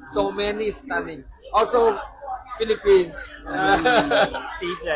So many stunning. Also, Philippines. CJ.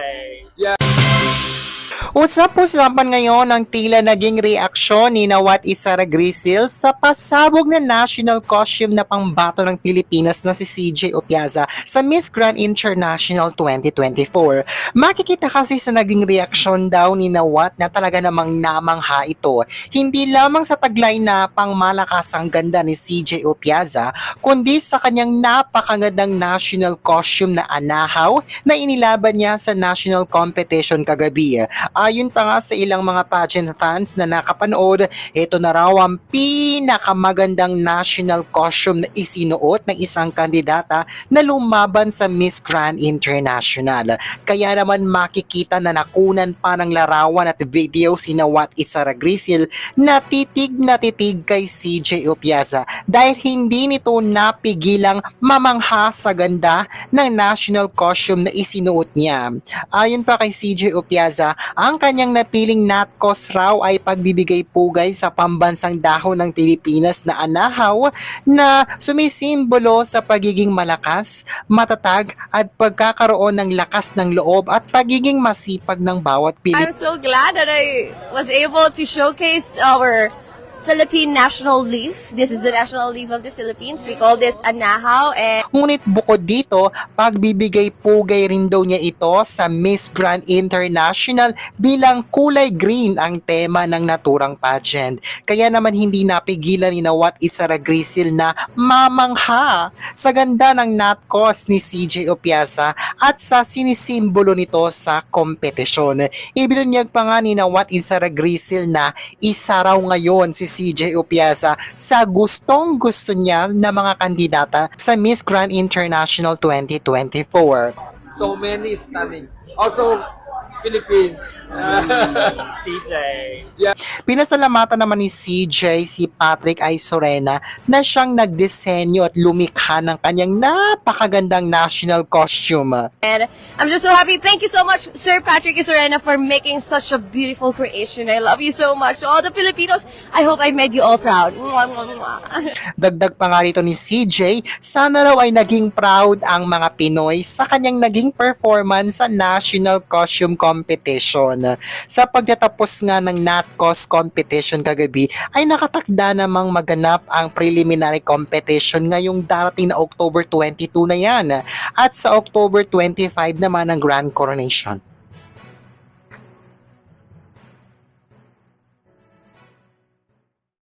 Usap-usapan ngayon ang tila naging reaksyon ni Nawat Isara Grisil sa pasabog na national costume na pangbato ng Pilipinas na si CJ Opiaza sa Miss Grand International 2024. Makikita kasi sa naging reaksyon daw ni Nawat na talaga namang namangha ito. Hindi lamang sa taglay na pangmalakas ang ganda ni CJ Opiaza, kundi sa kanyang napakagandang national costume na anahaw na inilaban niya sa national competition kagabi. Ayon pa nga sa ilang mga pageant fans na nakapanood, ito na raw ang pinakamagandang national costume na isinuot ng isang kandidata na lumaban sa Miss Grand International. Kaya naman makikita na nakunan pa ng larawan at video si Nawat Isara Grisil na titig kay CJ Opiaza dahil hindi nito napigilang mamangha sa ganda ng national costume na isinuot niya. Ayon pa kay CJ Opiaza, ang kanyang napiling natkos raw ay pagbibigay pugay sa pambansang dahon ng Pilipinas na anahaw na sumisimbolo sa pagiging malakas, matatag at pagkakaroon ng lakas ng loob at pagiging masipag ng bawat Pilipino. I'm so glad that I was able to showcase our Philippine national leaf. This is the national leaf of the Philippines. We call this anahaw, and Ngunit bukod dito, pagbibigay pugay rin daw niya ito sa Miss Grand International bilang kulay green ang tema ng naturang pageant. Kaya naman hindi napigilan ni Nawat Isara Grisil na mamangha sa ganda ng natkos ni CJ Opiaza at sa sinisimbolo nito sa kompetisyon. Ibinunyag pa nga ni Nawat Isara Grisil na isa raw ngayon si CJ Opiaza sa gustong-gusto niya na mga kandidata sa Miss Grand International 2024. So many stunning. Also, Philippines. CJ. Pinasalamatan naman ni CJ si Patrick I. Sorena na siyang nagdisenyo at lumikha ng kanyang napakagandang national costume. I'm just so happy. Thank you so much, Sir Patrick Isorena, for making such a beautiful creation. I love you so much. To all the Filipinos, I hope I made you all proud. Mwah, mwah, mwah. Dagdag pa nga rito ni CJ, sana raw ay naging proud ang mga Pinoy sa kanyang naging performance sa National Costume Competition. Sa pagtatapos nga ng NatCos competition kagabi, ay nakatakda namang maganap ang preliminary competition ngayong darating na October 22 na yan. At sa October 25 naman ang Grand Coronation.